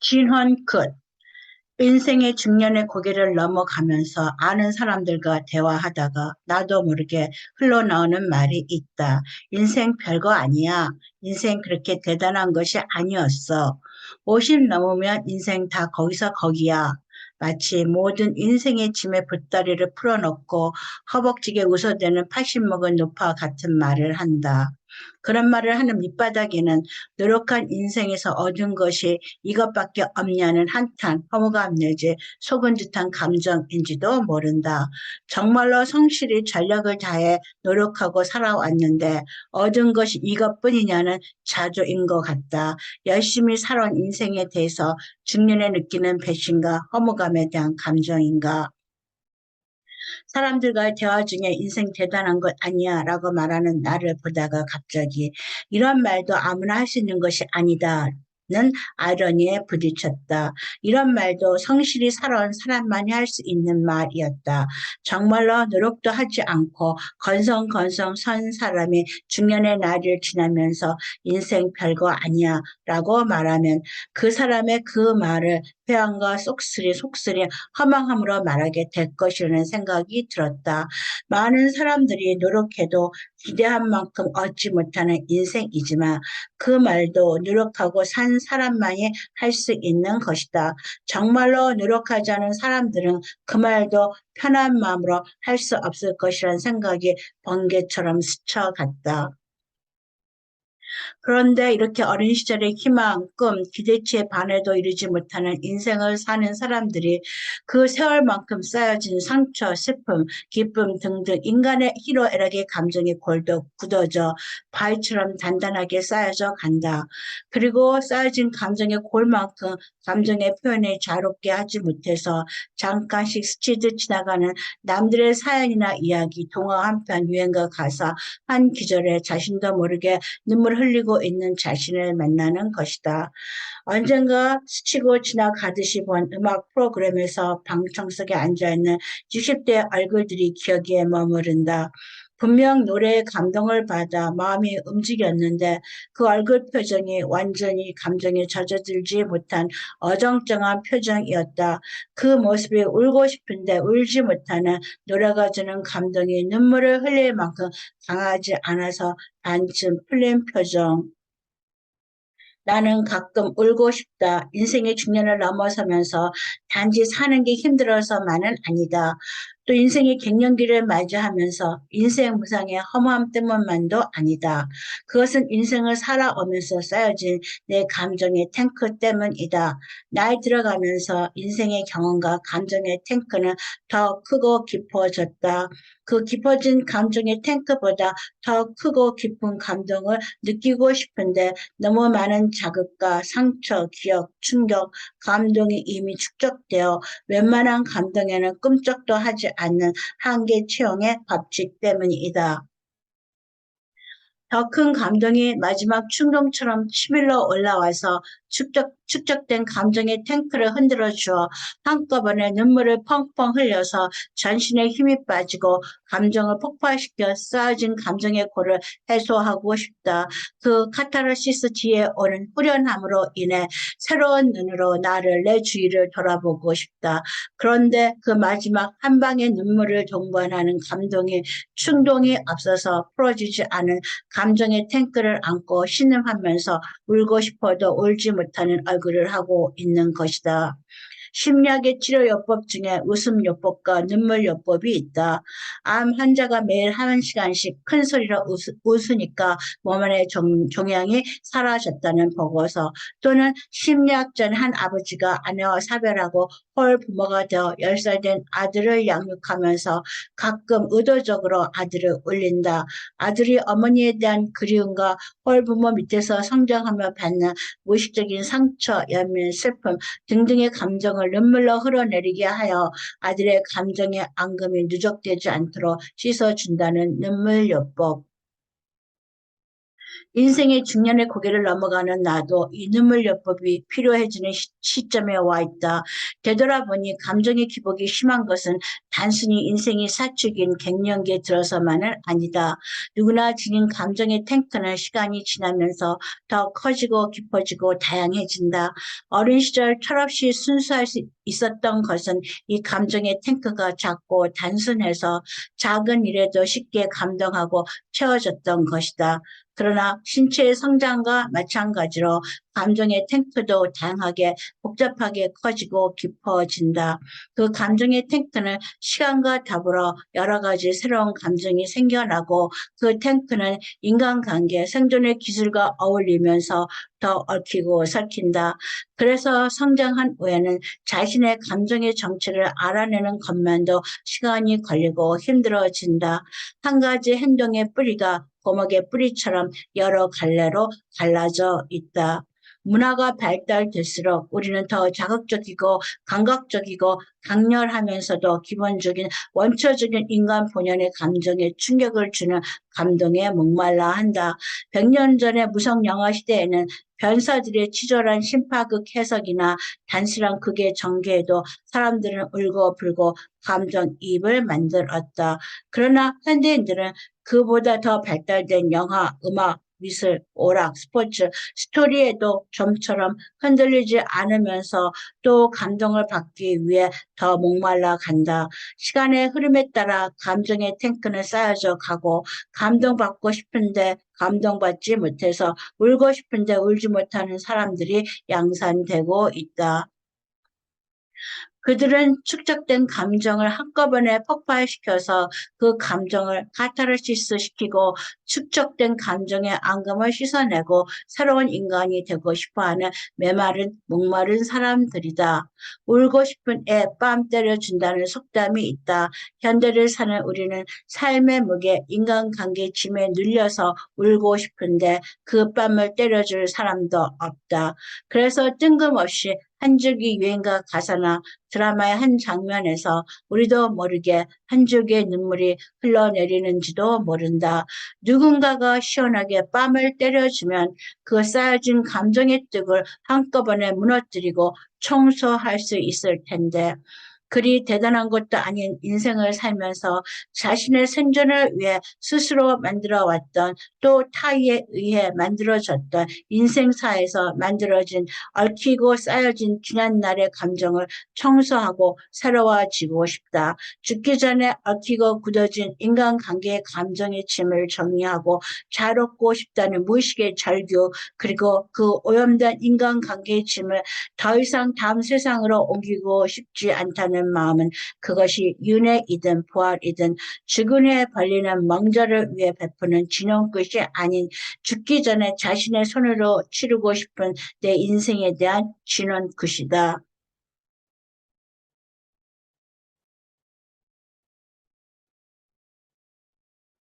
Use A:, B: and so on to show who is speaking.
A: 진헌 끝. 인생의 중년의 고개를 넘어가면서 아는 사람들과 대화하다가 나도 모르게 흘러나오는 말이 있다. 인생 별거 아니야. 인생 그렇게 대단한 것이 아니었어. 50 넘으면 인생 다 거기서 거기야. 마치 모든 인생의 짐에 보따리를 풀어놓고 허벅지게 웃어대는 80 먹은 노파 같은 말을 한다. 그런 말을 하는 밑바닥에는 노력한 인생에서 얻은 것이 이것밖에 없냐는 한탄 허무감 내지 속은 듯한 감정인지도 모른다. 정말로 성실히 전력을 다해 노력하고 살아왔는데 얻은 것이 이것뿐이냐는 자조인 것 같다. 열심히 살아온 인생에 대해서 중년에 느끼는 배신과 허무감에 대한 감정인가? 사람들과의 대화 중에 인생 대단한 것 아니야 라고 말하는 나를 보다가 갑자기 이런 말도 아무나 할 수 있는 것이 아니다. 는 아이러니에 부딪혔다. 이런 말도 성실히 살아온 사람만이 할 수 있는 말이었다. 정말로 노력도 하지 않고 건성건성 선 사람이 중년의 나이를 지나면서 인생 별거 아니야 라고 말하면 그 사람의 그 말을 회한과 속쓰리 허망함으로 말하게 될 것이라는 생각이 들었다. 많은 사람들이 노력해도 기대한 만큼 얻지 못하는 인생이지만 그 말도 노력하고 산 사람만이 할 수 있는 것이다. 정말로 노력하지 않은 사람들은 그 말도 편한 마음으로 할 수 없을 것이라는 생각이 번개처럼 스쳐갔다. 그런데 이렇게 어린 시절의 희망, 꿈, 기대치에 반해도 이르지 못하는 인생을 사는 사람들이 그 세월만큼 쌓여진 상처, 슬픔, 기쁨 등등 인간의 희로애락의 감정이 골도 굳어져 바위처럼 단단하게 쌓여져 간다. 그리고 쌓여진 감정의 골만큼 감정의 표현을 자유롭게 하지 못해서 잠깐씩 스치듯 지나가는 남들의 사연이나 이야기, 동화 한 편, 유행가 가사 한 기절에 자신도 모르게 눈물 흘리고 있는 자신을 만나는 것이다. 언젠가 스치고 지나가듯이 본 음악 프로그램에서 방청석에 앉아있는 60대 얼굴들이 기억에 머무른다. 분명 노래에 감동을 받아 마음이 움직였는데 그 얼굴 표정이 완전히 감정에 젖어들지 못한 어정쩡한 표정이었다. 그 모습이 울고 싶은데 울지 못하는 노래가 주는 감동이 눈물을 흘릴 만큼 강하지 않아서 반쯤 풀린 표정. 나는 가끔 울고 싶다. 인생의 중년을 넘어서면서 단지 사는 게 힘들어서만은 아니다. 또 인생의 갱년기를 맞이하면서 인생 무상의 허무함 때문만도 아니다. 그것은 인생을 살아오면서 쌓여진 내 감정의 탱크 때문이다. 나이 들어가면서 인생의 경험과 감정의 탱크는 더 크고 깊어졌다. 그 깊어진 감정의 탱크보다 더 크고 깊은 감동을 느끼고 싶은데 너무 많은 자극과 상처, 기억, 충격, 감동이 이미 축적되어 웬만한 감동에는 끔찍도 하지 않는 한계 채용의 법칙 때문이다. 더 큰 감동이 마지막 충동처럼 치밀러 올라와서 축적된 감정의 탱크를 흔들어 주어 한꺼번에 눈물을 펑펑 흘려서 전신에 힘이 빠지고 감정을 폭발시켜 쌓아진 감정의 골을 해소하고 싶다. 그 카타르시스 뒤에 오는 후련함으로 인해 새로운 눈으로 나를 내 주위를 돌아보고 싶다. 그런데 그 마지막 한 방의 눈물을 동반하는 감동이 충동이 앞서서 풀어지지 않은 감정의 탱크를 안고 신음하면서 울고 싶어도 울지 못하는 얼굴을 하고 있는 것이다. 심리학의 치료요법 중에 웃음요법과 눈물요법이 있다. 암 환자가 매일 1시간씩 큰 소리로 웃으니까 몸 안의 종양이 사라졌다는 보고서 또는 심리학자는 한 아버지가 아내와 사별하고 홀 부모가 되어 10살 된 아들을 양육하면서 가끔 의도적으로 아들을 울린다. 아들이 어머니에 대한 그리움과 홀 부모 밑에서 성장하며 받는 무의식적인 상처, 연민, 슬픔 등등의 감정을 눈물로 흘러내리게 하여 아들의 감정의 앙금이 누적되지 않도록 씻어준다는 눈물요법. 인생의 중년의 고개를 넘어가는 나도 이 눈물요법이 필요해지는 시점에 와 있다. 되돌아보니 감정의 기복이 심한 것은 단순히 인생이 사축인 갱년기에 들어서만은 아니다. 누구나 지닌 감정의 탱크는 시간이 지나면서 더 커지고 깊어지고 다양해진다. 어린 시절 철없이 순수할 수 있었던 것은 이 감정의 탱크가 작고 단순해서 작은 일에도 쉽게 감동하고 채워졌던 것이다. 그러나 신체의 성장과 마찬가지로 감정의 탱크도 다양하게 복잡하게 커지고 깊어진다. 그 감정의 탱크는 시간과 더불어 여러 가지 새로운 감정이 생겨나고 그 탱크는 인간관계, 생존의 기술과 어울리면서 더 얽히고 설킨다. 그래서 성장한 후에는 자신의 감정의 정체를 알아내는 것만도 시간이 걸리고 힘들어진다. 한 가지 행동의 뿌리가 고목의 뿌리처럼 여러 갈래로 갈라져 있다. 문화가 발달될수록 우리는 더 자극적이고 감각적이고 강렬하면서도 기본적인 원초적인 인간 본연의 감정에 충격을 주는 감동에 목말라 한다. 100년 전의 무성 영화 시대에는 변사들의 치졸한 심파극 해석이나 단순한 극의 전개에도 사람들은 울고불고 감정이입을 만들었다. 그러나 현대인들은 그보다 더 발달된 영화, 음악, 미술, 오락, 스포츠, 스토리에도 좀처럼 흔들리지 않으면서 또 감동을 받기 위해 더 목말라 간다. 시간의 흐름에 따라 감정의 탱크는 쌓여져 가고 감동받고 싶은데 감동받지 못해서 울고 싶은데 울지 못하는 사람들이 양산되고 있다. 그들은 축적된 감정을 한꺼번에 폭발시켜서 그 감정을 카타르시스 시키고 축적된 감정의 앙금을 씻어내고 새로운 인간이 되고 싶어하는 메마른 목마른 사람들이다. 울고 싶은 애 뺨 때려준다는 속담이 있다. 현대를 사는 우리는 삶의 무게, 인간관계 짐에 눌려서 울고 싶은데 그 뺨을 때려줄 사람도 없다. 그래서 뜬금없이 한 줄기 유행가 가사나 드라마의 한 장면에서 우리도 모르게 한 줄기의 눈물이 흘러내리는지도 모른다. 누군가가 시원하게 뺨을 때려주면 그 쌓여진 감정의 뚝을 한꺼번에 무너뜨리고 청소할 수 있을 텐데 그리 대단한 것도 아닌 인생을 살면서 자신의 생존을 위해 스스로 만들어 왔던 또 타의에 의해 만들어졌던 인생사에서 만들어진 얽히고 쌓여진 지난날의 감정을 청소하고 새로워지고 싶다. 죽기 전에 얽히고 굳어진 인간관계의 감정의 짐을 정리하고 자롭고 싶다는 무의식의 절규 그리고 그 오염된 인간관계의 짐을 더 이상 다음 세상으로 옮기고 싶지 않다는 마음은 그것이 윤회이든 부활이든 죽은 후에 벌리는 명절을 위해 베푸는 진홍끝이 아닌 죽기 전에 자신의 손으로 치르고 싶은 내 인생에 대한 진원굿이다.